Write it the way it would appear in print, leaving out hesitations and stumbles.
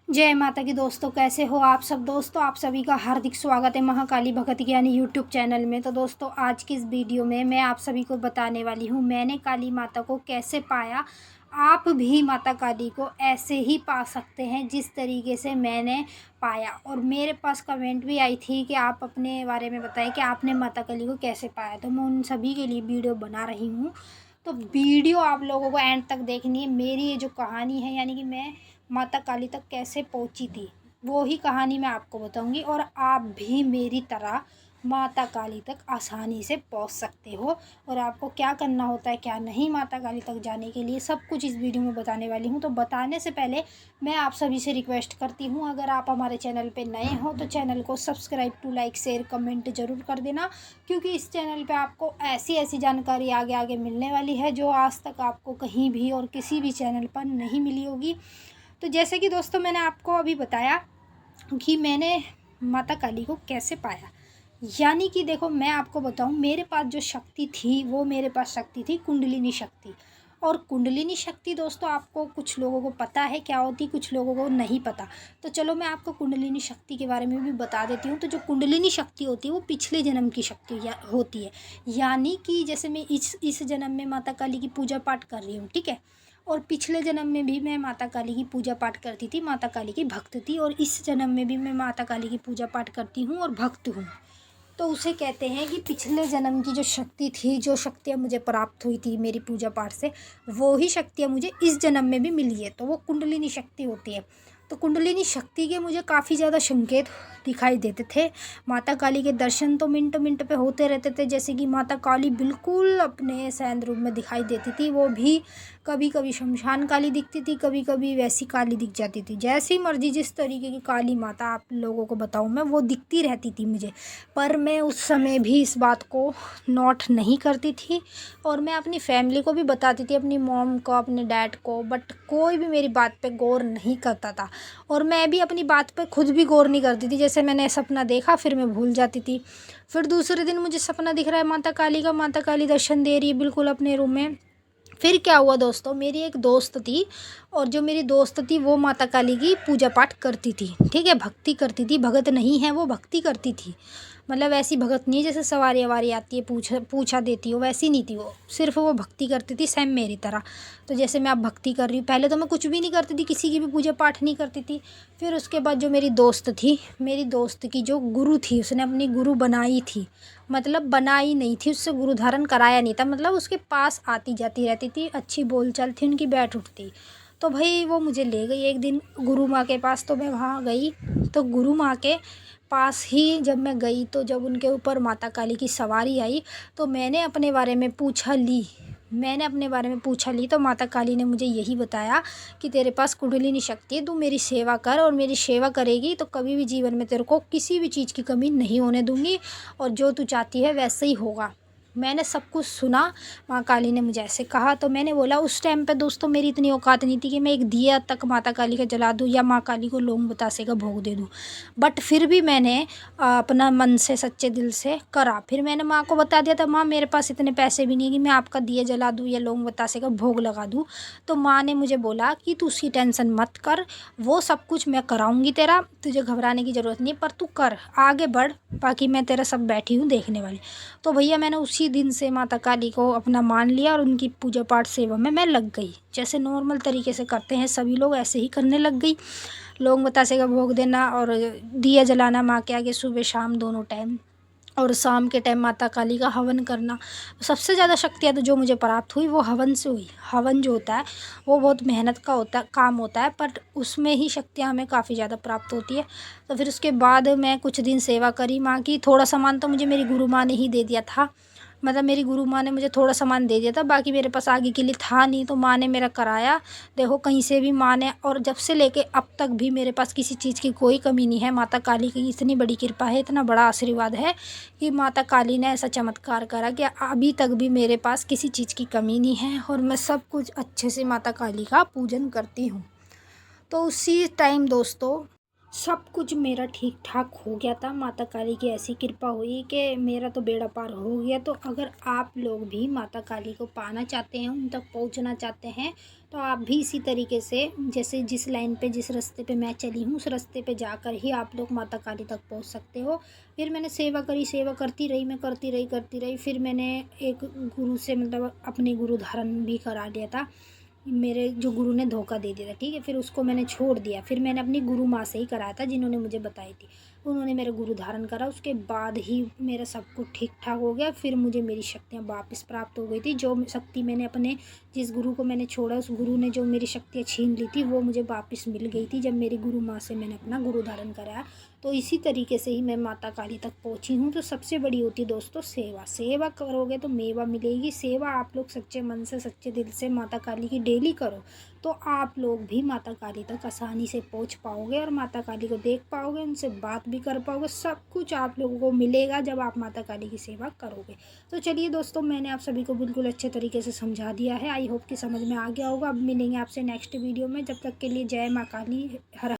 जय माता की दोस्तों, कैसे हो आप सब। दोस्तों आप सभी का हार्दिक स्वागत है महाकाली भगत ज्ञानी यूट्यूब चैनल में। तो दोस्तों आज की इस वीडियो में मैं आप सभी को बताने वाली हूँ मैंने काली माता को कैसे पाया। आप भी माता काली को ऐसे ही पा सकते हैं जिस तरीके से मैंने पाया। और मेरे पास कमेंट भी आई थी कि आप अपने बारे में बताएं कि आपने माता काली को कैसे पाया। तो मैं उन सभी के लिए वीडियो बना रही हूँ। तो वीडियो आप लोगों को एंड तक देखनी है। मेरी ये जो कहानी है, यानी कि मैं माता काली तक कैसे पहुंची थी, वो ही कहानी मैं आपको बताऊंगी। और आप भी मेरी तरह माता काली तक आसानी से पहुंच सकते हो। और आपको क्या करना होता है, क्या नहीं, माता काली तक जाने के लिए सब कुछ इस वीडियो में बताने वाली हूँ। तो बताने से पहले मैं आप सभी से रिक्वेस्ट करती हूँ, अगर आप हमारे चैनल पे नए हो तो चैनल को subscribe to like share comment ज़रूर कर देना, क्योंकि इस चैनल पे आपको ऐसी ऐसी जानकारी आगे आगे मिलने वाली है जो आज तक आपको कहीं भी और किसी भी चैनल पर नहीं मिली होगी। तो जैसे कि दोस्तों मैंने आपको अभी बताया कि मैंने माता काली को कैसे पाया। यानी कि देखो, मैं आपको बताऊं, मेरे पास जो शक्ति थी वो मेरे पास शक्ति थी कुंडलिनी शक्ति। और कुंडलिनी शक्ति दोस्तों आपको कुछ लोगों को पता है क्या होती, कुछ लोगों को नहीं पता। तो चलो मैं आपको कुंडलिनी शक्ति के बारे में भी बता देती हूँ। तो जो कुंडलिनी शक्ति होती है वो पिछले जन्म की शक्ति होती है। यानी कि जैसे मैं इस जन्म में माता काली की पूजा पाठ कर रही हूँ, ठीक है, और पिछले जन्म में भी मैं माता काली की पूजा पाठ करती थी, माता काली की भक्त थी, और इस जन्म में भी मैं माता काली की पूजा पाठ करती हूँ और भक्त हूँ। तो उसे कहते हैं कि पिछले जन्म की जो शक्ति थी, जो शक्तियाँ मुझे प्राप्त हुई थी मेरी पूजा पाठ से, वो ही शक्तियाँ मुझे इस जन्म में भी मिली है। तो वो कुंडलिनी शक्ति होती है। तो कुंडलिनी शक्ति के मुझे काफ़ी ज़्यादा संकेत दिखाई देते थे। माता काली के दर्शन तो मिनट मिनट पे होते रहते थे। जैसे कि माता काली बिल्कुल अपने शयन रूप में दिखाई देती थी, वो भी कभी कभी शमशान काली दिखती थी, कभी कभी वैसी काली दिख जाती थी। जैसी मर्जी जिस तरीके की काली माता आप लोगों को बताऊँ मैं, वो दिखती रहती थी मुझे। पर मैं उस समय भी इस बात को नोट नहीं करती थी, और मैं अपनी फैमिली को भी बताती थी, अपनी मॉम को, अपने डैड को, बट कोई भी मेरी बात पे गौर नहीं करता था। और मैं भी अपनी बात पे खुद भी गौर नहीं करती थी। जैसे मैंने सपना देखा फिर मैं भूल जाती थी। फिर दूसरे दिन मुझे सपना दिख रहा है माता काली का, माता काली दर्शन दे रही है बिल्कुल अपने रूम में। फिर क्या हुआ दोस्तों, मेरी एक दोस्त थी, और जो मेरी दोस्त थी वो माता काली की पूजा पाठ करती थी, ठीक है, भक्ति करती थी। भगत नहीं है वो, भक्ति करती थी। मतलब ऐसी भगत नहीं जैसे सवारी अवारी आती है पूछा देती हो, वैसी नहीं थी वो। सिर्फ वो भक्ति करती थी सेम मेरी तरह। तो जैसे मैं अब भक्ति कर रही हूँ, पहले तो मैं कुछ भी नहीं करती थी, किसी की भी पूजा पाठ नहीं करती थी। फिर उसके बाद जो मेरी दोस्त थी, मेरी दोस्त की जो गुरु थी, उसने अपनी गुरु बनाई थी। मतलब बनाई नहीं थी, उससे गुरु धारण कराया नहीं था, मतलब उसके पास आती जाती रहती थी, अच्छी बोलचाल थी उनकी, बैठ उठती। तो भाई वो मुझे ले गई एक दिन गुरु माँ के पास। तो मैं वहाँ गई, तो गुरु माँ के पास ही जब मैं गई, तो जब उनके ऊपर माता काली की सवारी आई, तो मैंने अपने बारे में पूछा ली। तो माता काली ने मुझे यही बताया कि तेरे पास कुंडलिनी शक्ति है, तू मेरी सेवा कर, और मेरी सेवा करेगी तो कभी भी जीवन में तेरे को किसी भी चीज़ की कमी नहीं होने दूंगी, और जो तू चाहती है वैसे ही होगा। मैंने सब कुछ सुना, माँ काली ने मुझे ऐसे कहा। तो मैंने बोला, उस टाइम पे दोस्तों मेरी इतनी औकात नहीं थी कि मैं एक दिया तक माता काली का जला दूँ या माँ काली को लौंग बतासे का भोग दे दूँ। बट फिर भी मैंने अपना मन से सच्चे दिल से करा। फिर मैंने माँ को बता दिया था, माँ मेरे पास इतने पैसे भी नहीं है कि मैं आपका दिया जला दूँ या लौंग बतासे का भोग लगा दूँ। तो माँ ने मुझे बोला कि तू उसकी टेंशन मत कर, वो सब कुछ मैं कराऊँगी तेरा, तुझे घबराने की ज़रूरत नहीं, पर तू कर, आगे बढ़, बाकी मैं तेरा सब बैठी हूँ देखने वाली। तो भैया मैंने उसी दिन से माता काली को अपना मान लिया, और उनकी पूजा पाठ सेवा में मैं लग गई। जैसे नॉर्मल तरीके से करते हैं सभी लोग, ऐसे ही करने लग गई। लौंग बतासे का भोग देना और दिया जलाना माँ के आगे सुबह शाम दोनों टाइम, और शाम के टाइम माता काली का हवन करना। सबसे ज़्यादा शक्तियाँ तो जो मुझे प्राप्त हुई वो हवन से हुई। हवन जो होता है वो बहुत मेहनत का काम होता है, पर उसमें ही शक्तियाँ हमें काफ़ी ज़्यादा प्राप्त होती है। तो फिर उसके बाद मैं कुछ दिन सेवा करी माँ की। थोड़ा सामान तो मुझे मेरी गुरु माँ ने ही दे दिया था, मतलब मेरी गुरु माँ ने मुझे थोड़ा सामान दे दिया था, बाकी मेरे पास आगे के लिए था नहीं, तो माँ ने मेरा कराया। देखो कहीं से भी माँ ने, और जब से लेके अब तक भी मेरे पास किसी चीज़ की कोई कमी नहीं है। माता काली की इतनी बड़ी कृपा है, इतना बड़ा आशीर्वाद है कि माता काली ने ऐसा चमत्कार करा कि अभी तक भी मेरे पास किसी चीज़ की कमी नहीं है, और मैं सब कुछ अच्छे से माता काली का पूजन करती हूँ। तो उसी टाइम दोस्तों सब कुछ मेरा ठीक ठाक हो गया था। माता काली की ऐसी कृपा हुई कि मेरा तो बेड़ा पार हो गया। तो अगर आप लोग भी माता काली को पाना चाहते हैं, उन तक पहुंचना चाहते हैं, तो आप भी इसी तरीके से जैसे जिस लाइन पे जिस रास्ते पे मैं चली हूँ उस रास्ते पे जाकर ही आप लोग माता काली तक पहुँच सकते हो। फिर मैंने सेवा करी, सेवा करती रही, मैं करती रही। फिर मैंने एक गुरु से मतलब अपने गुरु धारण भी करा लिया था। मेरे जो गुरु ने धोखा दे दिया था, ठीक है। फिर उसको मैंने छोड़ दिया। फिर मैंने अपनी गुरु माँ से ही कराया था, जिन्होंने मुझे बताई थी। उन्होंने मेरा गुरु धारण करा, उसके बाद ही मेरा सब कुछ ठीक ठाक हो गया। फिर मुझे मेरी शक्तियाँ वापस प्राप्त हो गई थी। जो शक्ति मैंने अपने जिस गुरु को मैंने छोड़ा, उस गुरु ने जो मेरी शक्तियाँ छीन ली थी वो मुझे वापस मिल गई थी जब मेरी गुरु माँ से मैंने अपना गुरु धारण कराया। तो इसी तरीके से ही मैं माता काली तक पहुँची हूँ। तो सबसे बड़ी होती है दोस्तों सेवा। सेवा करोगे तो मेवा मिलेगी। सेवा आप लोग सच्चे मन से सच्चे दिल से माता काली की डेली करो, तो आप लोग भी माता काली तक आसानी से पहुंच पाओगे और माता काली को देख पाओगे, उनसे बात भी कर पाओगे। सब कुछ आप लोगों को मिलेगा जब आप माता काली की सेवा करोगे। तो चलिए दोस्तों, मैंने आप सभी को बिल्कुल अच्छे तरीके से समझा दिया है। आई होप कि समझ में आ गया होगा। अब मिलेंगे आपसे नेक्स्ट वीडियो में। जब तक के लिए जय माँ काली। हर